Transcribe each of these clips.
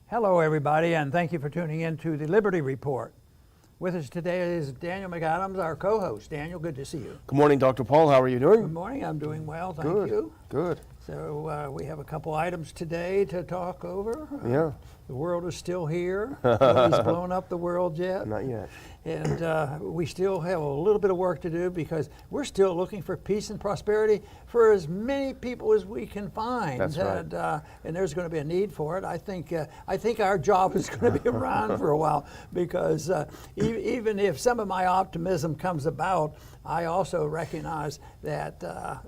Hello, everybody, and thank you for tuning in to the Liberty Report. With us today is Daniel McAdams, our co-host. Daniel, good to see you. Good morning, Dr. Paul. How are you doing? Good morning. I'm doing well, thank Good. you. Good. So we have a couple items today to talk over. Yeah. The world is still here. Nobody's blown up the world yet. Not yet. And we still have a little bit of work to do because we're still looking for peace and prosperity for as many people as we can find. That's right. And there's going to be a need for it. I think our job is going to be around for a while because even if some of my optimism comes about, I also recognize that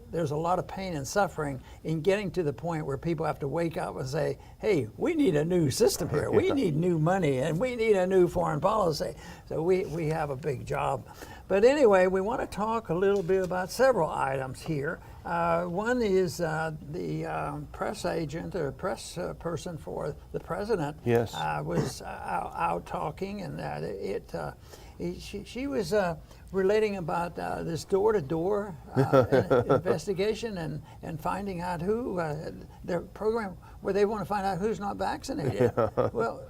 there's a lot of pain and suffering in getting to the point where people have to wake up and say, hey, we need a new system here. We need new money and we need a new foreign policy. So we have a big job. But anyway, we want to talk a little bit about several items here. One is the press agent or press person for the president. Yes. Was out talking, and she was relating about this door-to-door investigation and finding out who their program where they want to find out who's not vaccinated. Yeah. Well,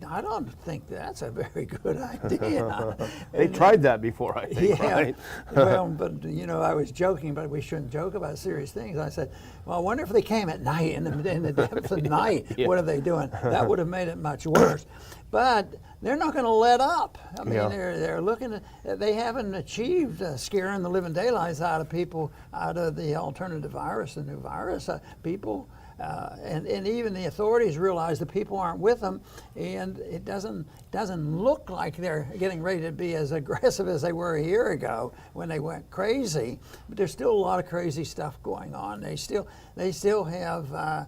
I don't think that's a very good idea. They tried that before, I think, yeah, right? Well, but I was joking, but we shouldn't joke about serious things. I said, well, I wonder if they came at night, in the depth of night, Yeah. What are they doing? That would have made it much worse. But they're not going to let up. I mean, Yeah. they're looking at, they haven't achieved scaring the living daylights out of people, out of the alternative virus, the new virus. People, and even the authorities realize the people aren't with them, and it doesn't look like they're getting ready to be as aggressive as they were a year ago when they went crazy. But there's still a lot of crazy stuff going on. They still have a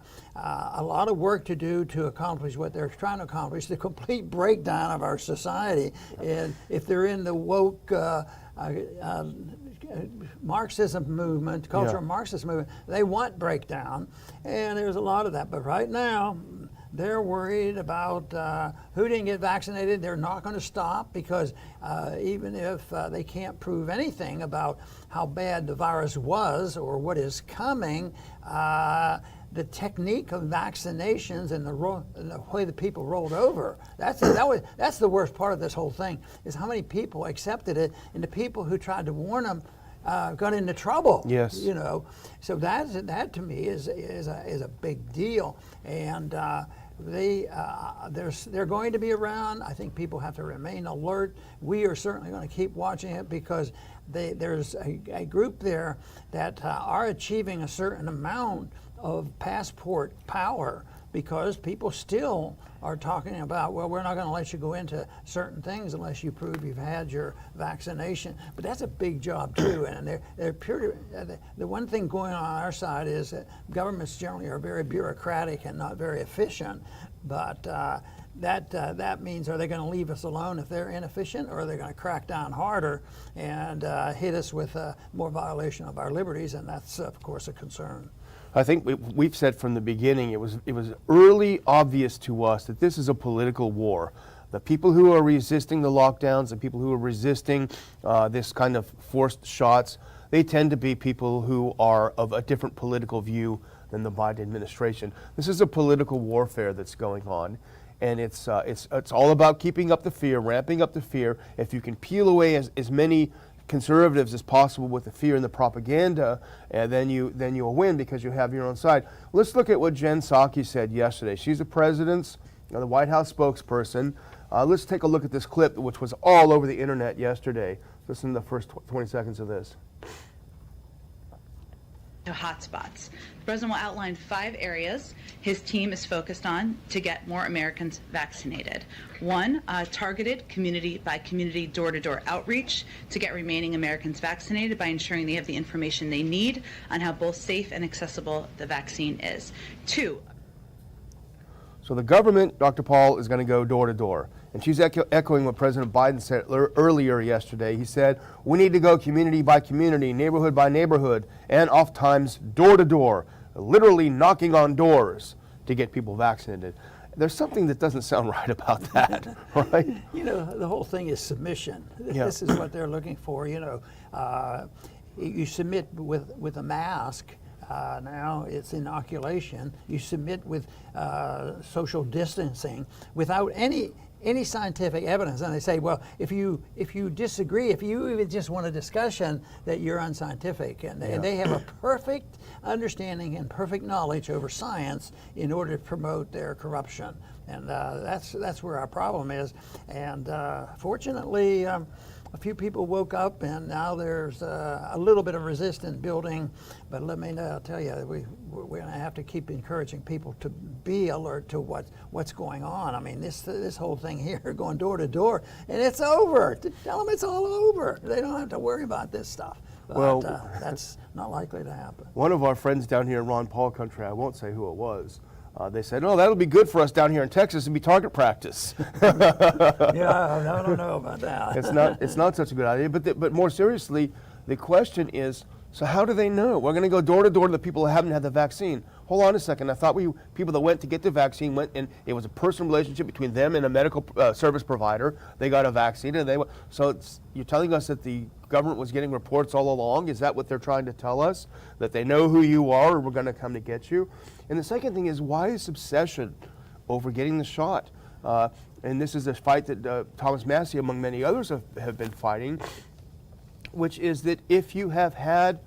lot of work to do to accomplish what they're trying to accomplish, the complete breakdown of our society. And if they're in the woke Marxism movement, cultural Marxist movement, they want breakdown, and there's a lot of that. But right now, they're worried about who didn't get vaccinated. They're not going to stop because even if they can't prove anything about how bad the virus was or what is coming, the technique of vaccinations and the way the people rolled over, that's the worst part of this whole thing, is how many people accepted it, and the people who tried to warn them got into trouble. Yes. So that to me is a big deal, and they're going to be around. I think people have to remain alert. We are certainly going to keep watching it because there's a group there that are achieving a certain amount of passport power, because people still are talking about, well, we're not going to let you go into certain things unless you prove you've had your vaccination. But that's a big job too, and the one thing going on our side is that governments generally are very bureaucratic and not very efficient. But that means, are they going to leave us alone if they're inefficient, or are they going to crack down harder and hit us with more violation of our liberties? And that's, of course, a concern. I think we've said from the beginning, it was early obvious to us that this is a political war. The people who are resisting the lockdowns, the people who are resisting this kind of forced shots, they tend to be people who are of a different political view than the Biden administration. This is a political warfare that's going on, and it's all about keeping up the fear, ramping up the fear. If you can peel away as many conservatives as possible with the fear and the propaganda, and then you'll win because you have your own side. Let's look at what Jen Psaki said yesterday. She's the president's, the White House spokesperson. Let's take a look at this clip, which was all over the internet yesterday. Listen to the first 20 seconds of this. To hotspots. The president will outline 5 areas his team is focused on to get more Americans vaccinated. 1, targeted community-by-community, door-to-door outreach to get remaining Americans vaccinated by ensuring they have the information they need on how both safe and accessible the vaccine is. 2. So the government, Dr. Paul, is going to go door to door. And she's echoing what President Biden said earlier yesterday. He said, we need to go community by community, neighborhood by neighborhood, and oftentimes door to door, literally knocking on doors to get people vaccinated. There's something that doesn't sound right about that, right? The whole thing is submission. Yeah. This is what they're looking for. You submit with a mask. now it's inoculation. You submit with social distancing without any scientific evidence, and they say, well, if you disagree, if you even just want a discussion, that you're unscientific, and they have a perfect understanding and perfect knowledge over science in order to promote their corruption, and that's where our problem is. And fortunately, a few people woke up, and now there's a little bit of resistance building. But let me tell you, we're going to have to keep encouraging people to be alert to what's going on. I mean, this whole thing here, going door to door, and it's over. Tell them it's all over. They don't have to worry about this stuff. But Well, that's not likely to happen. One of our friends down here in Ron Paul country, I won't say who it was, they said, "Oh, that'll be good for us down here in Texas and be target practice." Yeah, I don't know about that. It's not such a good idea. But more seriously, the question is, so how do they know? We're going to go door to door to the people who haven't had the vaccine. Hold on a second. I thought people that went to get the vaccine went, and it was a personal relationship between them and a medical service provider. They got a vaccine, and you're telling us that the government was getting reports all along? Is that what they're trying to tell us? That they know who you are, or we're going to come to get you? And the second thing is, why this obsession over getting the shot? And this is a fight that Thomas Massey, among many others, have been fighting, which is that if you have had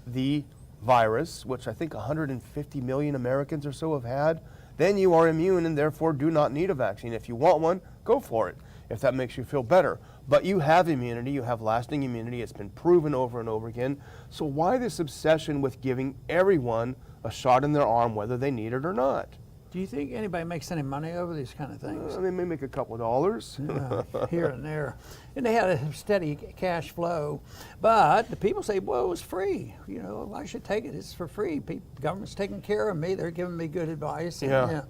the virus, which I think 150 million Americans or so have had, then you are immune and therefore do not need a vaccine. If you want one, go for it, if that makes you feel better. But you have immunity, you have lasting immunity, it's been proven over and over again. So why this obsession with giving everyone a shot in their arm, whether they need it or not? Do you think anybody makes any money over these kind of things? They may make a couple of dollars. Here and there. And they had a steady cash flow. But the people say, well, it's free. You know, I should take it. It's for free. The government's taking care of me. They're giving me good advice. Yeah.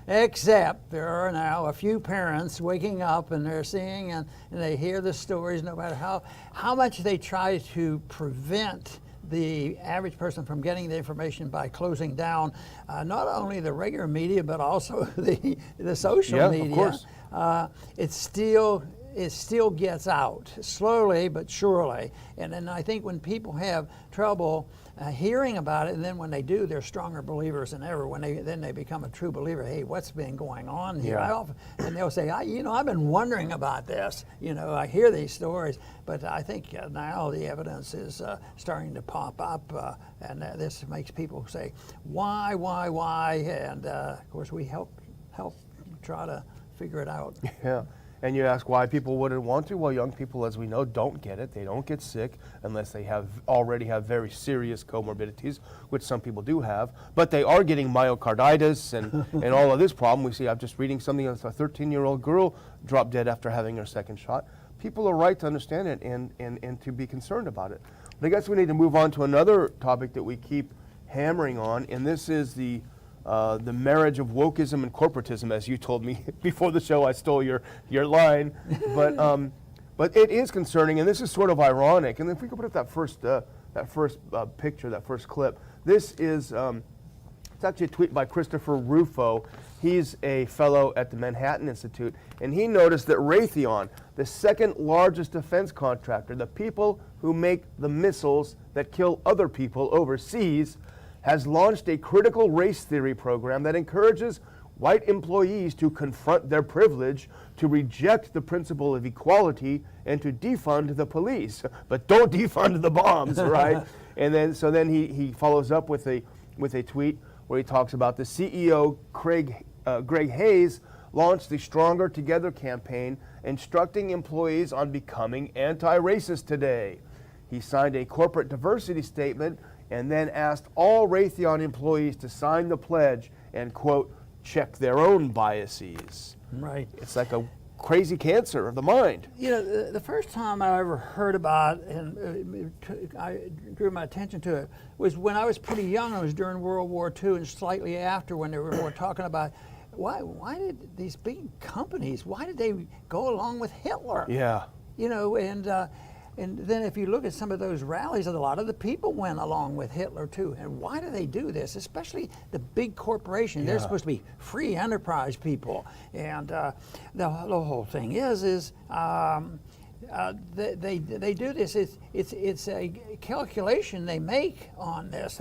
Except there are now a few parents waking up and they're seeing and they hear the stories, no matter how much they try to prevent the average person from getting the information by closing down not only the regular media but also the social media. Of course. It still gets out slowly but surely, and then I think when people have trouble hearing about it, and then when they do, they're stronger believers than ever. When they become a true believer, hey, what's been going on here? Yeah. And they'll say, I've been wondering about this. I hear these stories, but I think now the evidence is starting to pop up, and this makes people say, why, and of course we help try to figure it out. Yeah. And you ask why people wouldn't want to. Well, young people, as we know, don't get it. They don't get sick unless they already have very serious comorbidities, which some people do have. But they are getting myocarditis and all of this problem. We see, I'm just reading something that's a 13-year-old girl dropped dead after having her second shot. People are right to understand it and to be concerned about it. But I guess we need to move on to another topic that we keep hammering on, and this is the marriage of wokeism and corporatism, as you told me before the show. I stole your line, but it is concerning, and this is sort of ironic. And if we could put up that first picture, that first clip, this is it's actually a tweet by Christopher Rufo. He's a fellow at the Manhattan Institute, and he noticed that Raytheon, the second largest defense contractor, the people who make the missiles that kill other people overseas, has launched a critical race theory program that encourages white employees to confront their privilege, to reject the principle of equality, and to defund the police. But don't defund the bombs, right? And then he follows up with a tweet where he talks about the CEO, Greg Hayes, launched the Stronger Together campaign, instructing employees on becoming anti-racist today. He signed a corporate diversity statement and then asked all Raytheon employees to sign the pledge and, quote, check their own biases. Right. It's like a crazy cancer of the mind. The first time I ever heard about and I drew my attention to it was when I was pretty young. It was during World War II and slightly after, when they were talking about why did these big companies, why did they go along with Hitler? Yeah. And then if you look at some of those rallies, a lot of the people went along with Hitler too. And why do they do this? Especially the big corporations. They're supposed to be free enterprise people. And the whole thing is they do this. It's a calculation they make on this.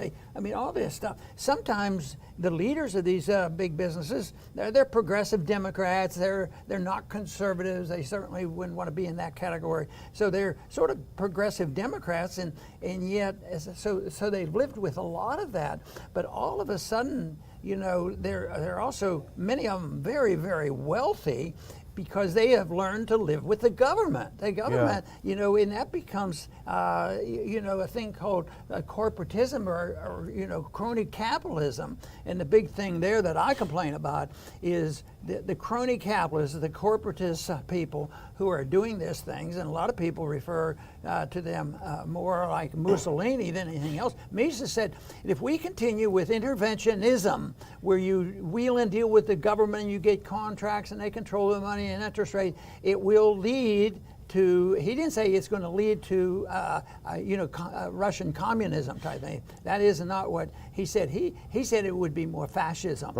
All this stuff. Sometimes the leaders of these big businesses, they're progressive Democrats. They're not conservatives. They certainly wouldn't want to be in that category. So they're sort of progressive Democrats, and yet so they've lived with a lot of that. But all of a sudden, they're also, many of them, very, very wealthy, because they have learned to live with the government. The government, and that becomes, a thing called corporatism or crony capitalism. And the big thing there that I complain about is the crony capitalists, the corporatist people who are doing these things, and a lot of people refer to them more like Mussolini than anything else. Mises said, if we continue with interventionism, where you wheel and deal with the government and you get contracts and they control the money and interest rate, it will lead to, he didn't say it's going to lead to, Russian communism type thing. That is not what he said. He said it would be more fascism.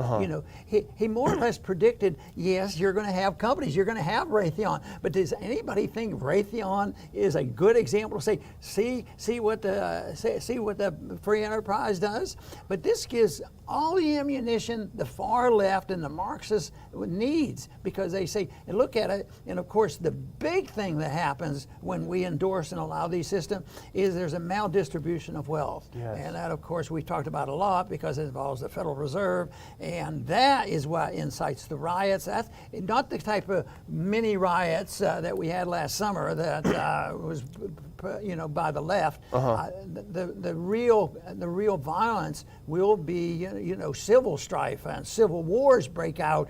He more or less predicted, yes, you're going to have companies, you're going to have Raytheon, but does anybody think Raytheon is a good example to say, see what the free enterprise does? But this gives all the ammunition the far left and the Marxists needs, because they say, and look at it, and of course the big thing that happens when we endorse and allow these systems is there's a maldistribution of wealth. Yes. And that, of course, we've talked about a lot because it involves the Federal Reserve, and that is what incites the riots. That's not the type of mini riots that we had last summer that was by the left. The real violence will be civil strife, and civil wars break out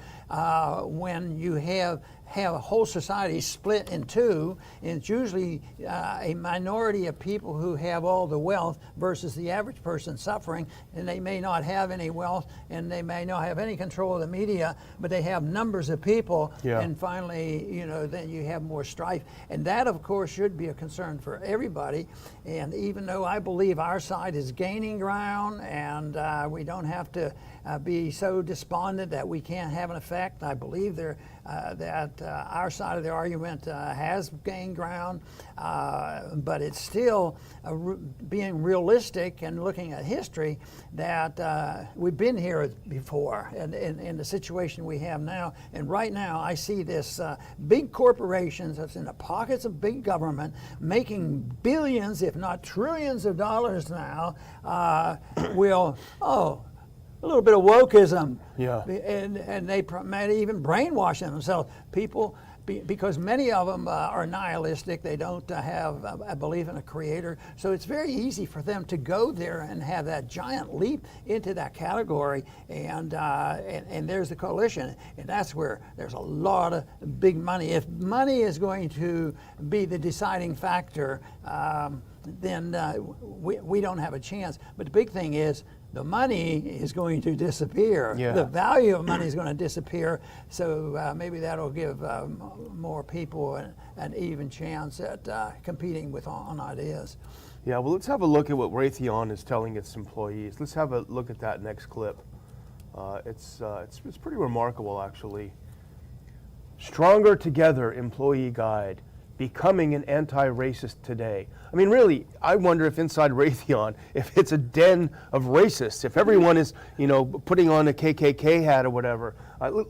when you have a whole society split in two, and it's usually a minority of people who have all the wealth versus the average person suffering, and they may not have any wealth and they may not have any control of the media, but they have numbers of people, and finally, then you have more strife. And that, of course, should be a concern for everybody. And even though I believe our side is gaining ground, and we don't have to be so despondent that we can't have an effect, I believe that our side of the argument has gained ground, but it's still being realistic and looking at history that we've been here before, and in the situation we have now. And right now I see this big corporations that's in the pockets of big government making billions, if not trillions of dollars now, a little bit of wokeism, and they might even brainwash themselves. People, because many of them are nihilistic, they don't have a belief in a creator, so it's very easy for them to go there and have that giant leap into that category, and there's the coalition, and that's where there's a lot of big money. If money is going to be the deciding factor, then we don't have a chance. But the big thing is, the money is going to disappear. The value of money is going to disappear. So maybe that'll give more people an even chance at competing on ideas. Yeah, well, let's have a look at what Raytheon is telling its employees. Let's have a look at that next clip. It's pretty remarkable, actually. Stronger Together Employee Guide. Becoming an anti-racist today. I mean, really, I wonder if inside Raytheon, if it's a den of racists, if everyone is, putting on a KKK hat or whatever.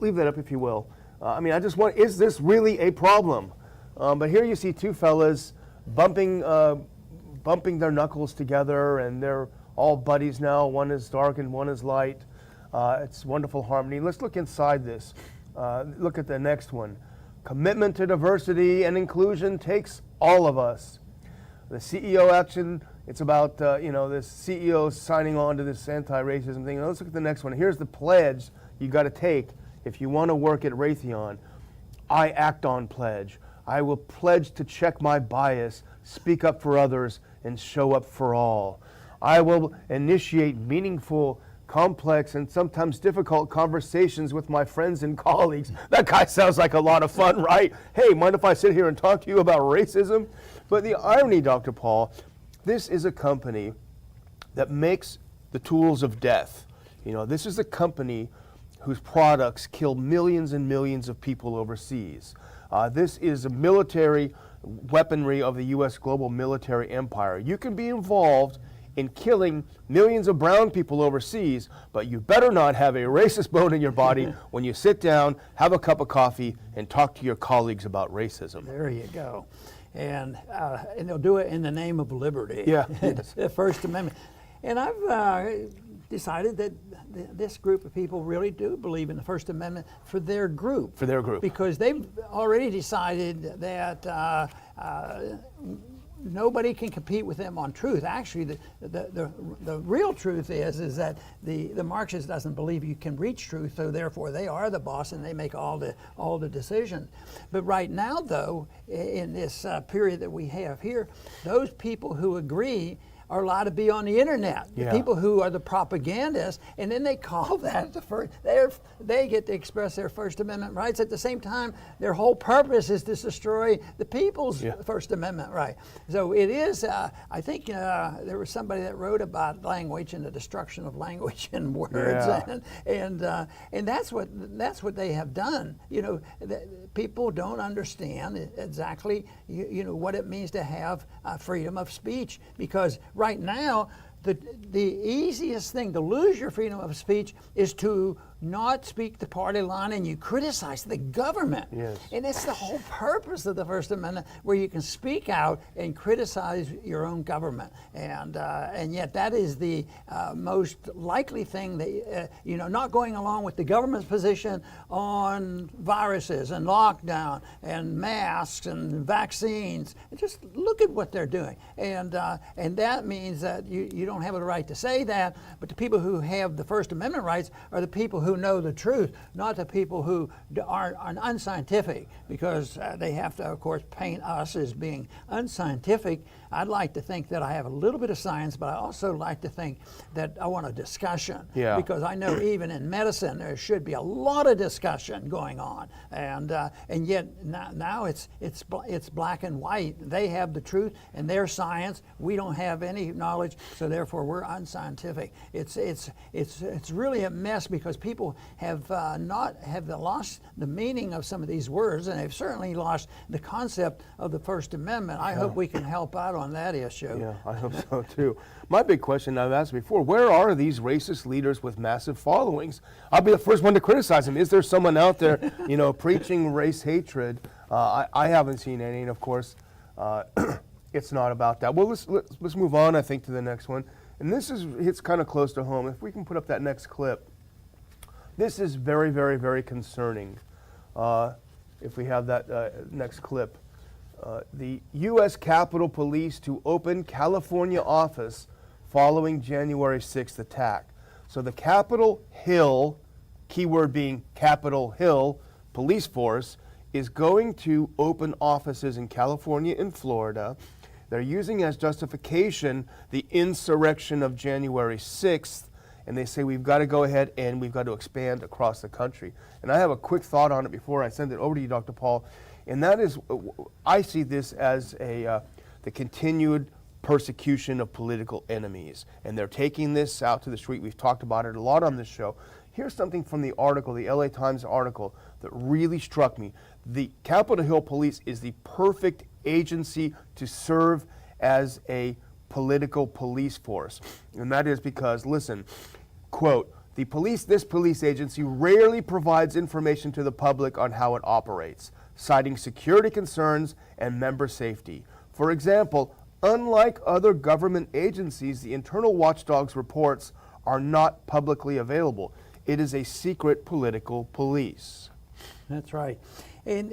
Leave that up if you will. I just want, is this really a problem? But here you see two fellas bumping their knuckles together, and they're all buddies now. One is dark and one is light. It's wonderful harmony. Let's look inside this. Look at the next one. Commitment to diversity and inclusion takes all of us. The CEO action, it's about, this CEO signing on to this anti-racism thing. Now let's look at the next one. Here's the pledge you got to take if you want to work at Raytheon. I act on pledge. I will pledge to check my bias, speak up for others, and show up for all. I will initiate meaningful, complex, and sometimes difficult conversations with my friends and colleagues. That guy sounds like a lot of fun, right? Hey, mind if I sit here and talk to you about racism? But the irony, Dr. Paul, this is a company that makes the tools of death. This is a company whose products kill millions and millions of people overseas. This is a military weaponry of the U.S. global military empire. You can be involved in killing millions of brown people overseas, but you better not have a racist bone in your body when you sit down, have a cup of coffee, and talk to your colleagues about racism. There you go. And they'll do it in the name of liberty. Yeah, yes. The First Amendment. And I've decided that this group of people really do believe in the First Amendment for their group. For their group. Because they've already decided that nobody can compete with them on truth. Actually, the real truth is that the Marxist doesn't believe you can reach truth, so therefore they are the boss and they make all the decisions. But right now, though, in this period that we have here, those people who agree are allowed to be on the internet. The people who are the propagandists, and then they call that the first. They get to express their First Amendment rights. At the same time, their whole purpose is to destroy the people's First Amendment right. So it is. I think there was somebody that wrote about language and the destruction of language and words, and that's what they have done. You know, people don't understand exactly what it means to have freedom of speech, because right now, the easiest thing to lose your freedom of speech is to not speak the party line and you criticize the government. Yes. And it's the whole purpose of the First Amendment, where you can speak out and criticize your own government. And yet that is the most likely thing that, not going along with the government's position on viruses and lockdown and masks and vaccines. Just look at what they're doing. And that means that you don't have the right to say that, but the people who have the First Amendment rights are the people who know the truth, not the people who are unscientific, because they have to, of course, paint us as being unscientific. I'd like to think that I have a little bit of science, but I also like to think that I want a discussion. Yeah. Because I know even in medicine there should be a lot of discussion going on, and yet now it's black and white. They have the truth and their science. We don't have any knowledge, so therefore we're unscientific. It's really a mess, because people have lost the meaning of some of these words, and they've certainly lost the concept of the First Amendment. I hope we can help out on that issue. Yeah, I hope so too. My big question I've asked before: where are these racist leaders with massive followings? I'll be the first one to criticize them. Is there someone out there, preaching race hatred? I haven't seen any, and of course, it's not about that. Well, let's move on, I think, to the next one. And this hits kind of close to home. If we can put up that next clip. This is very, very, very concerning. If we have that next clip. The U.S. Capitol Police to open California office following January 6th attack. So the Capitol Hill, keyword being Capitol Hill, police force is going to open offices in California and Florida. They're using as justification the insurrection of January 6th. And they say we've got to go ahead and we've got to expand across the country. And I have a quick thought on it before I send it over to you, Dr. Paul. And that is, I see this as the continued persecution of political enemies. And they're taking this out to the street. We've talked about it a lot on this show. Here's something from the article, the LA Times article, that really struck me. The Capitol Hill Police is the perfect agency to serve as a political police force. And that is because, listen, quote, this police agency rarely provides information to the public on how it operates, citing security concerns and member safety. For example, unlike other government agencies, the internal watchdog's reports are not publicly available. It is a secret political police. That's right. And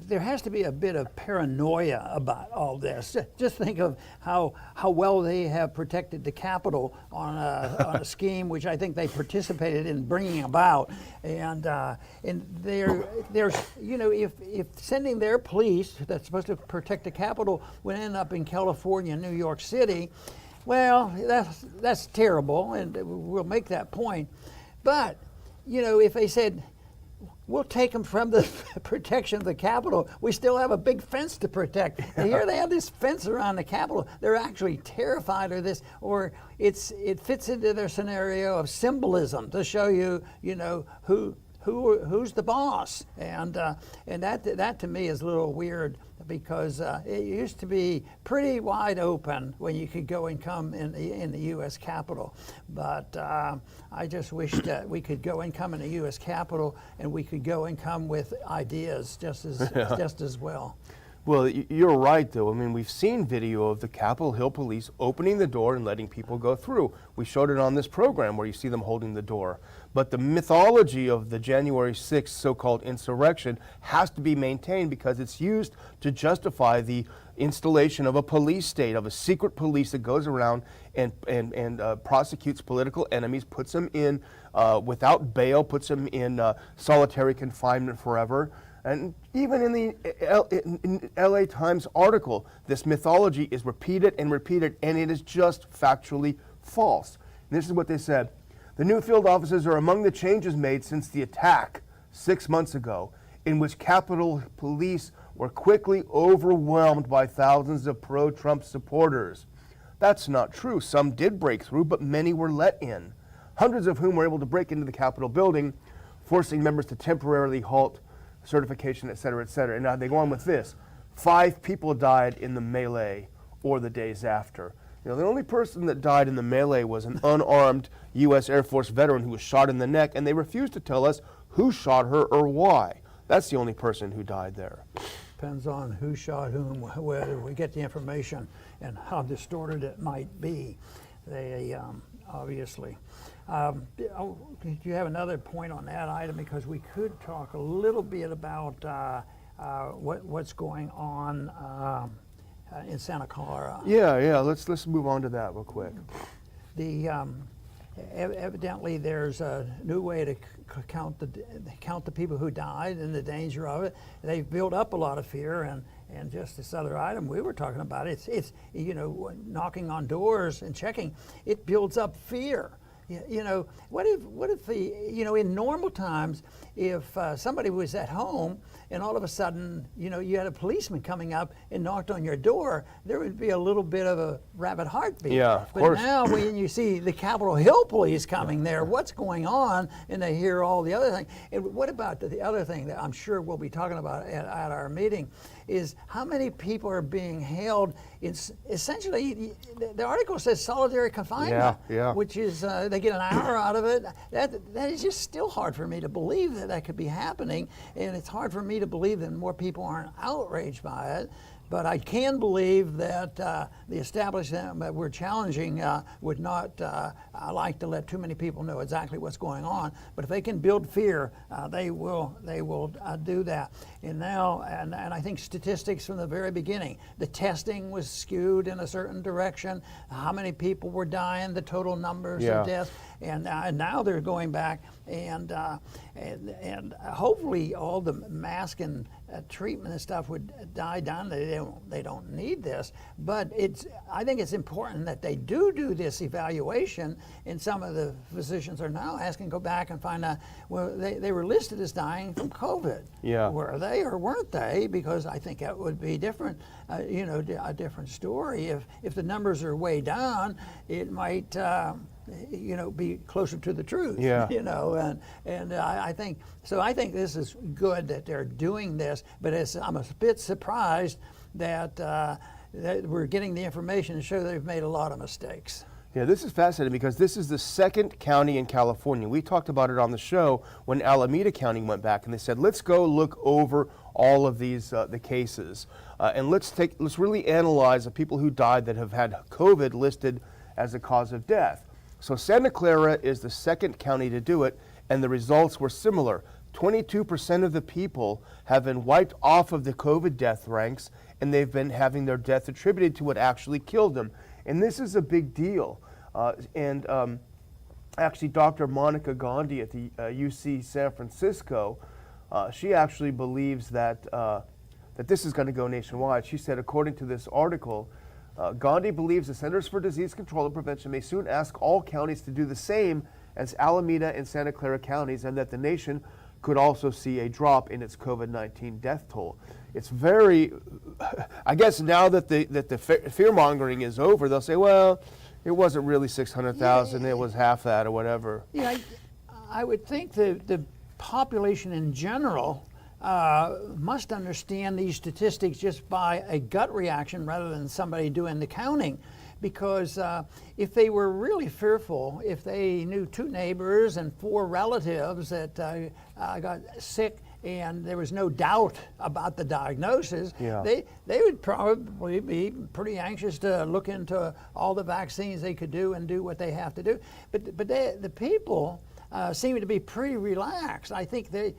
there has to be a bit of paranoia about all this. Just think of how well they have protected the Capitol on a scheme which I think they participated in bringing about. And there's if sending their police that's supposed to protect the Capitol would end up in California and New York City, well, that's terrible, and we'll make that point. But if they said, we'll take them from the protection of the Capitol, we still have a big fence to protect. And here they have this fence around the Capitol. They're actually terrified of this, or it fits into their scenario of symbolism to show you, who who's the boss, and that to me is a little weird, because it used to be pretty wide open when you could go and come in the U.S. Capitol. But I just wish that we could go and come in the U.S. Capitol, and we could go and come with ideas just as well. Well, you're right, though. I mean, we've seen video of the Capitol Hill police opening the door and letting people go through. We showed it on this program where you see them holding the door. But the mythology of the January 6th so-called insurrection has to be maintained, because it's used to justify the installation of a police state, of a secret police that goes around and prosecutes political enemies, puts them in without bail, puts them in solitary confinement forever. And even in the LA Times article, this mythology is repeated and repeated, and it is just factually false. And this is what they said. The new field offices are among the changes made since the attack 6 months ago, in which Capitol Police were quickly overwhelmed by thousands of pro-Trump supporters. That's not true. Some did break through, but many were let in, hundreds of whom were able to break into the Capitol building, forcing members to temporarily halt certification, et cetera, et cetera. And now they go on with this. 5 people died in the melee or the days after. You know, the only person that died in the melee was an unarmed U.S. Air Force veteran who was shot in the neck, and they refused to tell us who shot her or why. That's the only person who died there. Depends on who shot whom, whether we get the information and how distorted it might be. They obviously. Do you have another point on that item? Because we could talk a little bit about what's going on in Santa Clara. Yeah. Let's move on to that real quick. Evidently, there's a new way to count the people who died and the danger of it. They've built up a lot of fear, and just this other item we were talking about, it's knocking on doors and checking. It builds up fear. You know, what if in normal times, if somebody was at home and all of a sudden, you had a policeman coming up and knocked on your door, there would be a little bit of a rabid heartbeat. Yeah, of but course. now when you see the Capitol Hill police coming there, what's going on? And they hear all the other things. And what about the other thing that I'm sure we'll be talking about at our meeting is how many people are being held in, essentially, the article says solitary confinement, yeah. which is they get an hour out of it. That is just still hard for me to believe that could be happening, and it's hard for me to believe that more people aren't outraged by it. But I can believe that the establishment that we're challenging would not like to let too many people know exactly what's going on. But if they can build fear, they will do that. And now, and I think statistics from the very beginning, the testing was skewed in a certain direction. How many people were dying, the total numbers of deaths, and now they're going back and hopefully all the mask and treatment and stuff would die down. They don't need this, but I think it's important that they do this evaluation, and some of the physicians are now asking go back and find out, well, they were listed as dying from COVID. Yeah. Were they or weren't they? Because I think that would be different, a different story. If the numbers are way down, it might be closer to the truth. Yeah. And I think so. I think this is good that they're doing this, but I'm a bit surprised that we're getting the information to show they've made a lot of mistakes. Yeah, this is fascinating because this is the second county in California. We talked about it on the show when Alameda County went back and they said, let's go look over all of these the cases and let's really analyze the people who died that have had COVID listed as a cause of death. So Santa Clara is the second county to do it, and the results were similar. 22% of the people have been wiped off of the COVID death ranks, and they've been having their death attributed to what actually killed them. And this is a big deal. Actually, Dr. Monica Gandhi at the UC San Francisco, she actually believes that this is going to go nationwide. She said, according to this article, Gandhi believes the Centers for Disease Control and Prevention may soon ask all counties to do the same as Alameda and Santa Clara counties, and that the nation could also see a drop in its COVID-19 death toll. It's very, I guess now that the fear-mongering is over, they'll say, well, it wasn't really 600,000, it was half that or whatever. Yeah, I would think the population in general must understand these statistics just by a gut reaction rather than somebody doing the counting. Because if they were really fearful, if they knew 2 neighbors and 4 relatives that got sick and there was no doubt about the diagnosis, they would probably be pretty anxious to look into all the vaccines they could do and do what they have to do. But the people seem to be pretty relaxed. I think they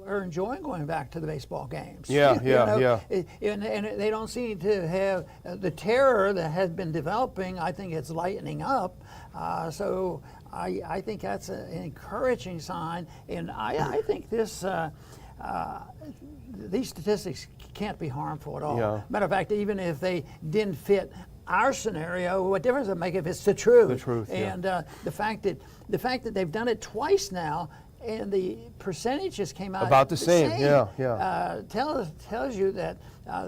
are enjoying going back to the baseball games. Yeah. And they don't seem to have the terror that has been developing. I think it's lightening up. So I think that's an encouraging sign. And I think this these statistics can't be harmful at all. Yeah. Matter of fact, even if they didn't fit our scenario, what difference does it make if it's the truth? The truth, yeah. And the fact that they've done it twice now, and the percentages came out about the same. Yeah. Tells you that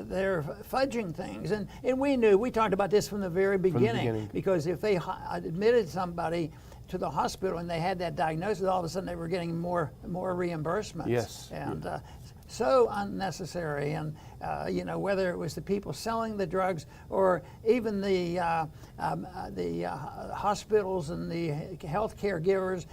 they're fudging things, and we talked about this from the very beginning. Because if they admitted somebody to the hospital and they had that diagnosis, all of a sudden they were getting more reimbursements. Yes. And so unnecessary. And whether it was the people selling the drugs or even the hospitals and the health care givers,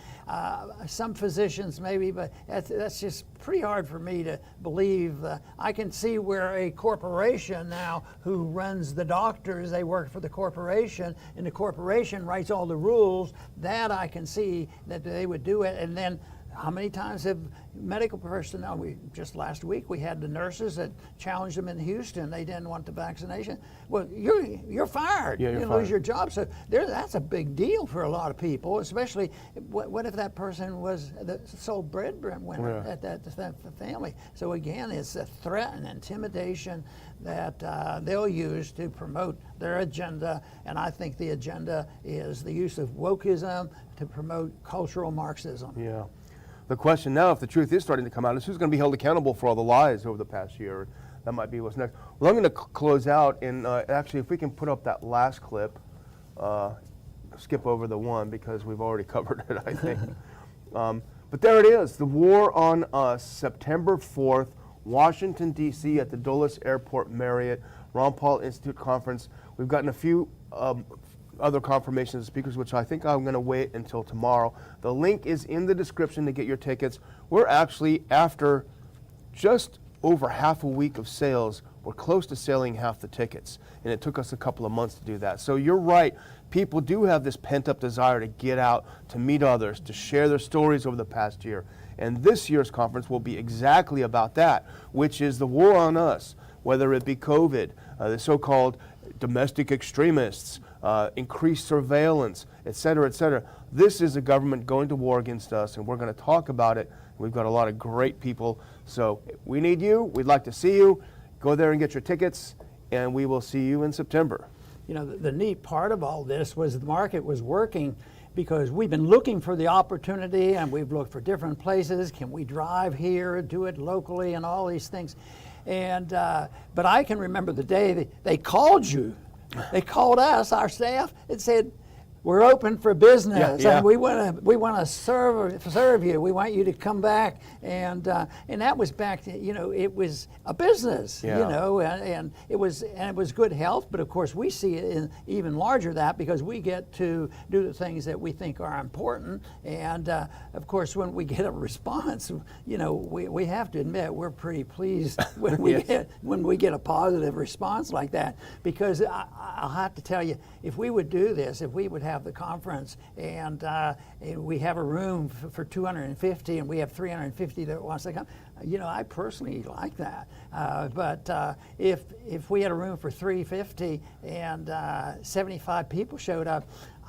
some physicians maybe, but that's just pretty hard for me to believe. I can see where a corporation now who runs the doctors, they work for the corporation, and the corporation writes all the rules. That I can see that they would do it. And then how many times have medical personnel, just last week we had the nurses that challenged them in Houston. They didn't want the vaccination. Well, you're fired. Yeah, you lose your job. So that's a big deal for a lot of people, especially what if that person was the sole breadwinner at that family. So again, it's a threat and intimidation that they'll use to promote their agenda. And I think the agenda is the use of wokeism to promote cultural Marxism. Yeah. The question now, if the truth is starting to come out, is who's going to be held accountable for all the lies over the past year? That might be what's next. Well, I'm going to close out, and actually, if we can put up that last clip, skip over the one because we've already covered it, I think. But there it is, the war on us, September 4th, Washington, D.C. at the Dulles Airport Marriott, Ron Paul Institute Conference. We've gotten a few other confirmations of speakers, which I think I'm going to wait until tomorrow. The link is in the description to get your tickets. We're actually, after just over half a week of sales, we're close to selling half the tickets, and it took us a couple of months to do that. So you're right, people do have this pent-up desire to get out, to meet others, to share their stories over the past year. And this year's conference will be exactly about that, which is the war on us, whether it be COVID, the so-called domestic extremists, increased surveillance, et cetera, et cetera. This is a government going to war against us, and we're going to talk about it. We've got a lot of great people. So we need you. We'd like to see you. Go there and get your tickets, and we will see you in September. The neat part of all this was the market was working because we've been looking for the opportunity, and we've looked for different places. Can we drive here, do it locally, and all these things. And but I can remember the day they called you. They called us, our staff, and said, "We're open for business, and we want to serve you. We want you to come back." And that was back to, it was a business, and it was good health. But of course, we see it in even larger that because we get to do the things that we think are important. And of course, when we get a response, we have to admit we're pretty pleased when we get a positive response like that. Because I'll have to tell you, if we would do this, if we would have the conference and we have a room for 250 and we have 350 that wants to come, I personally like that. But if we had a room for 350 and 75 people showed up,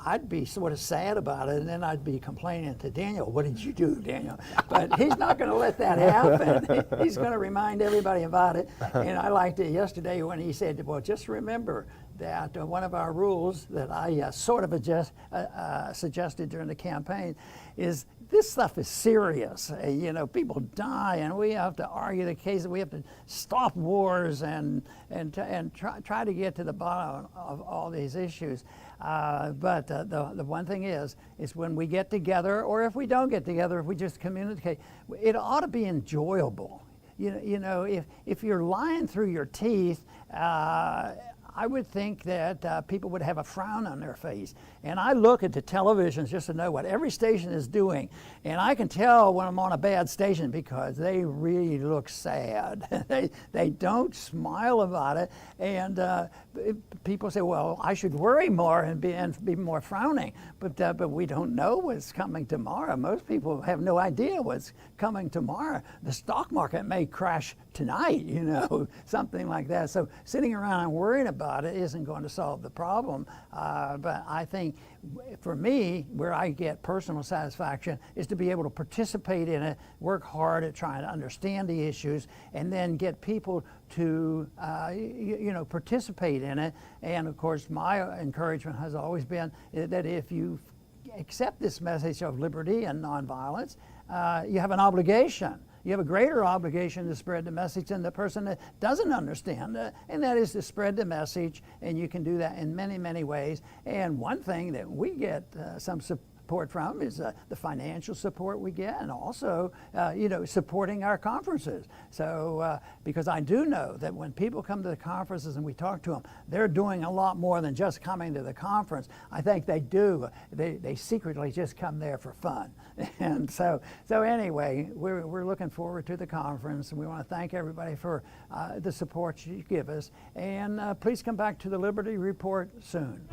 I'd be sort of sad about it, and then I'd be complaining to Daniel, "What did you do, Daniel?" But he's not going to let that happen. He's going to remind everybody about it. And I liked it yesterday when he said, "Well, just remember, that one of our rules that I sort of suggested during the campaign is this stuff is serious. You know, people die, and we have to argue the case. We have to stop wars and try to get to the bottom of all these issues. But the one thing is when we get together, or if we don't get together, if we just communicate, it ought to be enjoyable. You know, if you're lying through your teeth, I would think that people would have a frown on their face. And I look at the televisions just to know what every station is doing. And I can tell when I'm on a bad station because they really look sad. they don't smile about it. And people say, well, I should worry more and be more frowning. But we don't know what's coming tomorrow. Most people have no idea what's coming tomorrow. The stock market may crash tonight, you know, something like that. So sitting around and worrying about it isn't going to solve the problem. But I think for me, where I get personal satisfaction is to be able to participate in it, work hard at trying to understand the issues, and then get people to you know, participate in it. And of course, my encouragement has always been that if you accept this message of liberty and nonviolence, you have an obligation. You have a greater obligation to spread the message than the person that doesn't understand, and that is to spread the message, and you can do that in many, many ways. And one thing that we get some support from is the financial support we get, and also, you know, supporting our conferences. So, because I do know that when people come to the conferences and we talk to them, they're doing a lot more than just coming to the conference. I think they do. They secretly just come there for fun. And so anyway, we're looking forward to the conference, and we want to thank everybody for the support you give us. And please come back to the Liberty Report soon.